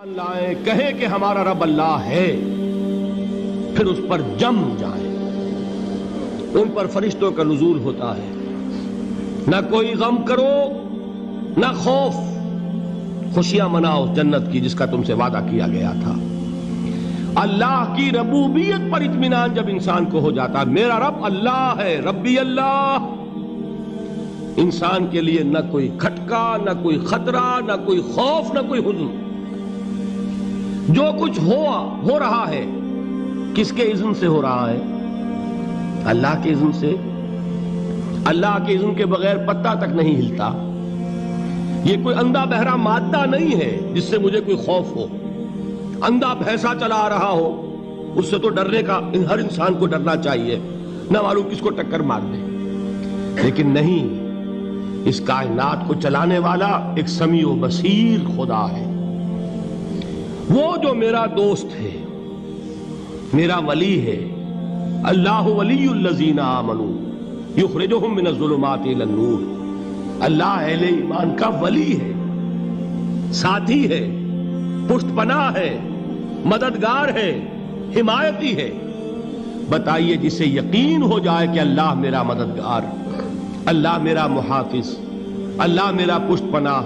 لائیں کہیں کہ ہمارا رب اللہ ہے، پھر اس پر جم جائیں۔ ان پر فرشتوں کا نزول ہوتا ہے، نہ کوئی غم کرو نہ خوف، خوشیاں مناؤ جنت کی جس کا تم سے وعدہ کیا گیا تھا۔ اللہ کی ربوبیت پر اطمینان جب انسان کو ہو جاتا ہے، میرا رب اللہ ہے، ربی اللہ، انسان کے لیے نہ کوئی کھٹکا، نہ کوئی خطرہ، نہ کوئی خوف، نہ کوئی حزن۔ جو کچھ ہو رہا ہے کس کے اذن سے ہو رہا ہے؟ اللہ کے اذن سے۔ اللہ کے اذن کے بغیر پتا تک نہیں ہلتا۔ یہ کوئی اندھا بہرا مادہ نہیں ہے جس سے مجھے کوئی خوف ہو۔ اندھا بھینسا چلا آ رہا ہو اس سے تو ڈرنے کا ہر انسان کو ڈرنا چاہیے، نہ معلوم کس کو ٹکر مار دے۔ لیکن نہیں، اس کائنات کو چلانے والا ایک سمیع و بصیر خدا ہے۔ وہ جو میرا دوست ہے، میرا ولی ہے۔ اللہ ولی الذین آمنوا یخرجہم من الظلمات الی النور۔ اللہ اہل ایمان کا ولی ہے، ساتھی ہے، پشت پناہ ہے، مددگار ہے، حمایتی ہے۔ بتائیے جسے یقین ہو جائے کہ اللہ میرا مددگار، اللہ میرا محافظ، اللہ میرا پشت پناہ،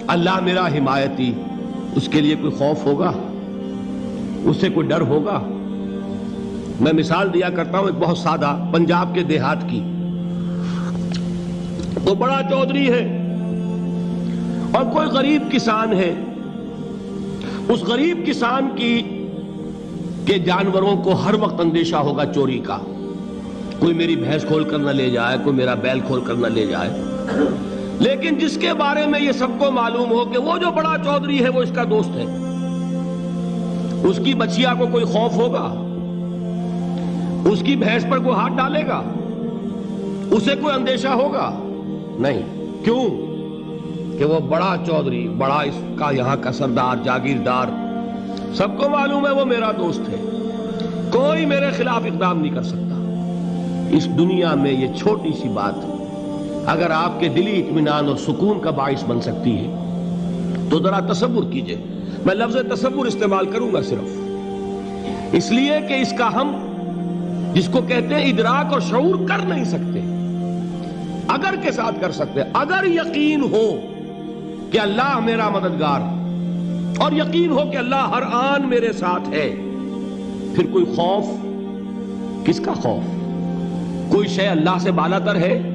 اللہ میرا حمایتی، اس کے لیے کوئی خوف ہوگا؟ اس سے کوئی ڈر ہوگا؟ میں مثال دیا کرتا ہوں ایک بہت سادہ، پنجاب کے دیہات کی۔ وہ بڑا چودھری ہے اور کوئی غریب کسان ہے۔ اس غریب کسان کے جانوروں کو ہر وقت اندیشہ ہوگا چوری کا، کوئی میری بھینس کھول کر نہ لے جائے، کوئی میرا بیل کھول کر نہ لے جائے۔ لیکن جس کے بارے میں یہ سب کو معلوم ہو کہ وہ جو بڑا چودھری ہے وہ اس کا دوست ہے، اس کی بچیا کو کوئی خوف ہوگا؟ اس کی بھینس پر کوئی ہاتھ ڈالے گا؟ اسے کوئی اندیشہ ہوگا؟ نہیں۔ کیوں؟ کہ وہ بڑا چودھری، بڑا اس کا یہاں کا سردار، جاگیردار، سب کو معلوم ہے وہ میرا دوست ہے، کوئی میرے خلاف اقدام نہیں کر سکتا۔ اس دنیا میں یہ چھوٹی سی بات اگر آپ کے دلی اطمینان اور سکون کا باعث بن سکتی ہے تو ذرا تصور کیجئے۔ میں لفظ تصور استعمال کروں گا صرف اس لیے کہ اس کا ہم جس کو کہتے ہیں ادراک اور شعور کر نہیں سکتے، اگر کے ساتھ کر سکتے۔ اگر یقین ہو کہ اللہ میرا مددگار اور یقین ہو کہ اللہ ہر آن میرے ساتھ ہے، پھر کوئی خوف؟ کس کا خوف؟ کوئی شے اللہ سے بالا تر ہے؟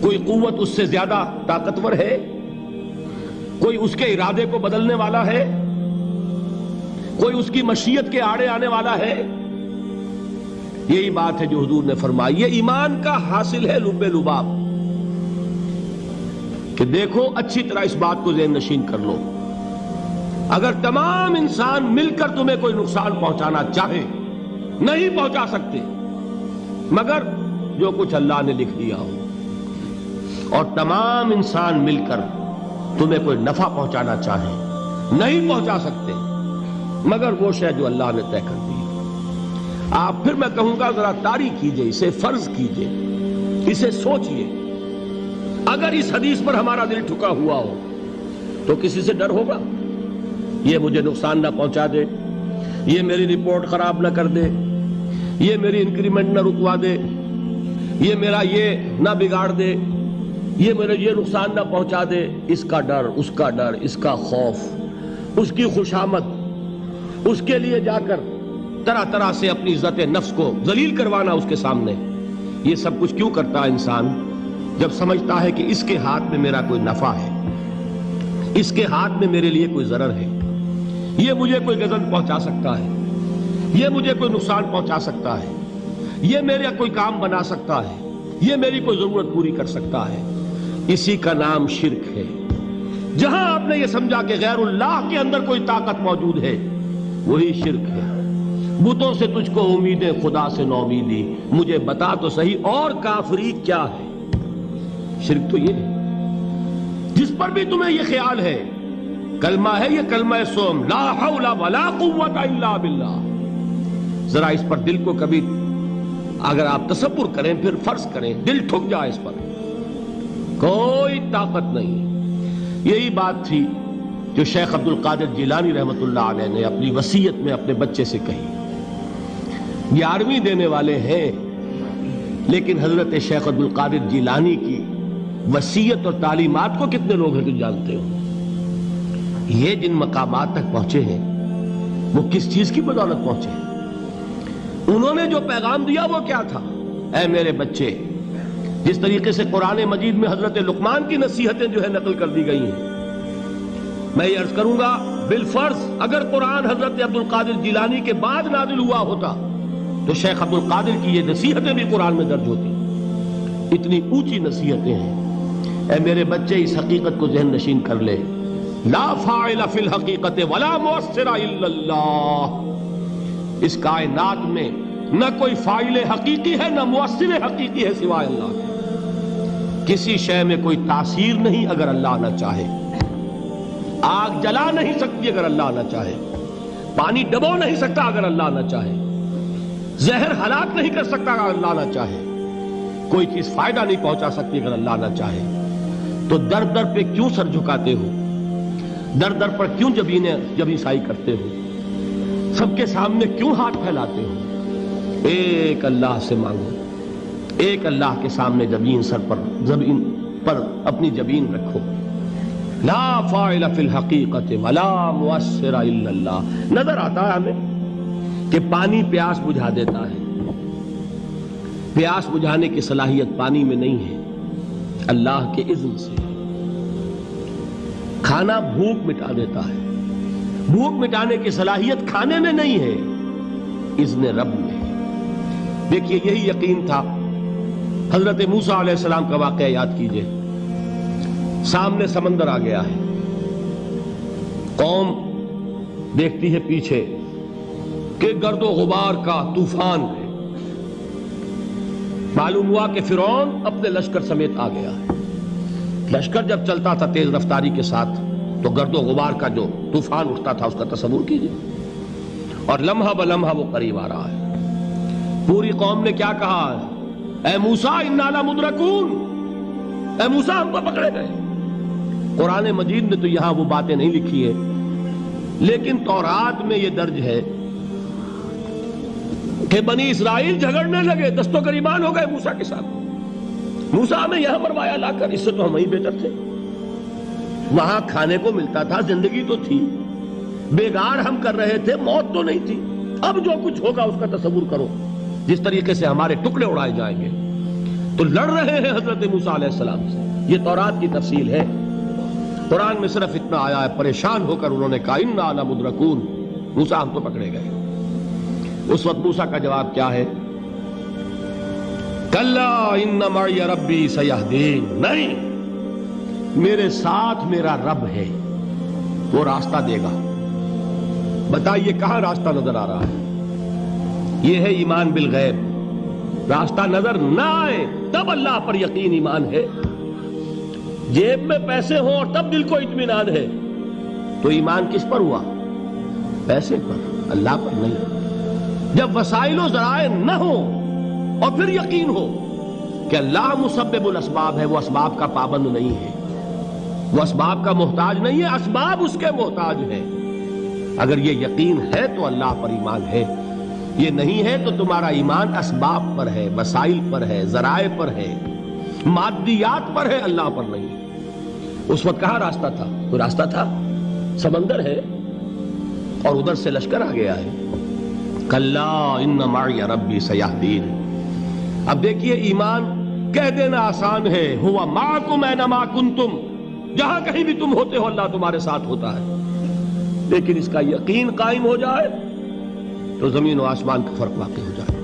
کوئی قوت اس سے زیادہ طاقتور ہے؟ کوئی اس کے ارادے کو بدلنے والا ہے؟ کوئی اس کی مشیت کے آڑے آنے والا ہے؟ یہی بات ہے جو حضور نے فرمائی۔ یہ ایمان کا حاصل ہے لب لباب، کہ دیکھو اچھی طرح اس بات کو ذہن نشین کر لو، اگر تمام انسان مل کر تمہیں کوئی نقصان پہنچانا چاہے نہیں پہنچا سکتے مگر جو کچھ اللہ نے لکھ دیا ہو، اور تمام انسان مل کر تمہیں کوئی نفع پہنچانا چاہے نہیں پہنچا سکتے مگر وہ شے جو اللہ نے طے کر دی۔ آپ پھر میں کہوں گا ذرا طاری کیجئے، اسے فرض کیجئے، اسے سوچئے۔ اگر اس حدیث پر ہمارا دل ٹھکا ہوا ہو تو کسی سے ڈر ہوگا؟ یہ مجھے نقصان نہ پہنچا دے، یہ میری رپورٹ خراب نہ کر دے، یہ میری انکریمنٹ نہ رکوا دے، یہ میرا یہ نہ بگاڑ دے، یہ میرے یہ نقصان نہ پہنچا دے۔ اس کا ڈر، اس کا ڈر، اس کا خوف، اس کی خوشامد، اس کے لیے جا کر طرح طرح سے اپنی عزت نفس کو ذلیل کروانا اس کے سامنے، یہ سب کچھ کیوں کرتا ہے انسان؟ جب سمجھتا ہے کہ اس کے ہاتھ میں میرا کوئی نفع ہے، اس کے ہاتھ میں میرے لیے کوئی ضرر ہے، یہ مجھے کوئی غضب پہنچا سکتا ہے، یہ مجھے کوئی نقصان پہنچا سکتا ہے، یہ میرا کوئی کام بنا سکتا ہے، یہ میری کوئی ضرورت پوری کر سکتا ہے، اسی کا نام شرک ہے۔ جہاں آپ نے یہ سمجھا کہ غیر اللہ کے اندر کوئی طاقت موجود ہے وہی شرک ہے۔ بتوں سے تجھ کو امیدیں، خدا سے نومیدی، مجھے بتا تو صحیح اور کافری کیا ہے؟ شرک تو یہ ہے۔ جس پر بھی تمہیں یہ خیال ہے، کلمہ ہے یہ کلمہ سوم، لا حول ولا قوت الا باللہ، ذرا اس پر دل کو کبھی اگر آپ تصور کریں، پھر فرض کریں، دل ٹھک جائے اس پر، کوئی طاقت نہیں۔ یہی بات تھی جو شیخ عبد القادر جیلانی رحمۃ اللہ علیہ نے اپنی وصیت میں اپنے بچے سے کہی. 11ویں دینے والے ہیں، لیکن حضرت شیخ عبد القادر جیلانی کی وصیت اور تعلیمات کو کتنے لوگ ہیں تم جانتے ہو؟ یہ جن مقامات تک پہنچے ہیں وہ کس چیز کی بدولت پہنچے ہیں؟ انہوں نے جو پیغام دیا وہ کیا تھا؟ اے میرے بچے، جس طریقے سے قرآن مجید میں حضرت لقمان کی نصیحتیں جو ہے نقل کر دی گئی ہیں، میں یہ عرض کروں گا بالفرض اگر قرآن حضرت عبد القادر جیلانی کے بعد نازل ہوا ہوتا تو شیخ عبد القادر کی یہ نصیحتیں بھی قرآن میں درج ہوتی. اتنی اونچی نصیحتیں ہیں. اے میرے بچے، اس حقیقت کو ذہن نشین کر لے، لا فاعل فی الحقیقت ولا مؤثر الا اللہ. اس کائنات میں نہ کوئی فاعل حقیقی ہے نہ مؤثر حقیقی ہے سوائے اللہ کے. کسی شے میں کوئی تاثیر نہیں اگر اللہ نہ چاہے. آگ جلا نہیں سکتی اگر اللہ نہ چاہے. پانی ڈبو نہیں سکتا اگر اللہ نہ چاہے. زہر ہلاک نہیں کر سکتا اگر اللہ نہ چاہے. کوئی چیز فائدہ نہیں پہنچا سکتی اگر اللہ نہ چاہے. تو در در پہ کیوں سر جھکاتے ہو؟ در در پر کیوں جبیں سائی کرتے ہو؟ سب کے سامنے کیوں ہاتھ پھیلاتے ہو؟ ایک اللہ سے مانگو. ایک اللہ کے سامنے زمین پر اپنی جبین رکھو. لا فاعل فی الحقیقت ولا مؤثر الا اللہ. نظر آتا ہے ہمیں کہ پانی پیاس بجھا دیتا ہے. پیاس بجھانے کی صلاحیت پانی میں نہیں ہے، اللہ کے اذن سے. کھانا بھوک مٹا دیتا ہے. بھوک مٹانے کی صلاحیت کھانے میں نہیں ہے، اذن رب میں. دیکھیے یہی یقین تھا. حضرت موسیٰ علیہ السلام کا واقعہ یاد کیجئے. سامنے سمندر آ گیا ہے. قوم دیکھتی ہے پیچھے کہ گرد و غبار کا طوفان ہے. معلوم ہوا کہ فرعون اپنے لشکر سمیت آ گیا ہے. لشکر جب چلتا تھا تیز رفتاری کے ساتھ تو گرد و غبار کا جو طوفان اٹھتا تھا اس کا تصور کیجئے. اور لمحہ بلمحہ وہ قریب آ رہا ہے. پوری قوم نے کیا کہا؟ اے موسیٰ انا لمدرکون. اے موسیٰ ہم کو پکڑے گئے. قرآن مجید نے تو یہاں وہ باتیں نہیں لکھی ہے، لیکن تورات میں یہ درج ہے کہ بنی اسرائیل جھگڑنے لگے، دست و گریبان ہو گئے موسیٰ کے ساتھ. موسیٰ ہمیں یہاں مروایا لا کر، اس سے تو ہم ہی بہتر تھے. وہاں کھانے کو ملتا تھا، زندگی تو تھی. بیگار ہم کر رہے تھے، موت تو نہیں تھی. اب جو کچھ ہوگا اس کا تصور کرو، جس طریقے سے ہمارے ٹکڑے اڑائے جائیں گے. تو لڑ رہے ہیں حضرت موسیٰ علیہ السلام سے. یہ تورات کی تفصیل ہے. قرآن میں صرف اتنا آیا ہے، پریشان ہو کر انہوں نے کہا انا لمدرکون. موسیٰ ہم تو پکڑے گئے. اس وقت موسیٰ کا جواب کیا ہے؟ کلا ان معی ربی سیہدین. نہیں، میرے ساتھ میرا رب ہے، وہ راستہ دے گا. بتائیے کہاں راستہ نظر آ رہا ہے؟ یہ ہے ایمان بالغیب. راستہ نظر نہ آئے تب اللہ پر یقین ایمان ہے. جیب میں پیسے ہوں اور تب دل کو اطمینان ہے تو ایمان کس پر ہوا؟ پیسے پر، اللہ پر نہیں. جب وسائل و ذرائع نہ ہوں اور پھر یقین ہو کہ اللہ مسبب الاسباب ہے، وہ اسباب کا پابند نہیں ہے، وہ اسباب کا محتاج نہیں ہے، اسباب اس کے محتاج ہیں. اگر یہ یقین ہے تو اللہ پر ایمان ہے. یہ نہیں ہے تو تمہارا ایمان اسباب پر ہے، وسائل پر ہے، ذرائع پر ہے، مادیات پر ہے، اللہ پر نہیں. اس وقت کہاں راستہ تھا؟ کوئی راستہ تھا؟ سمندر ہے اور ادھر سے لشکر آ گیا ہے. کلا ان معی ربی سیہدین. اب دیکھیے ایمان کہہ دینا آسان ہے، ہوا معکم اینما کنتم. جہاں کہیں بھی تم ہوتے ہو اللہ تمہارے ساتھ ہوتا ہے. لیکن اس کا یقین قائم ہو جائے تو زمین و آسمان کا فرق واقع ہو جائے.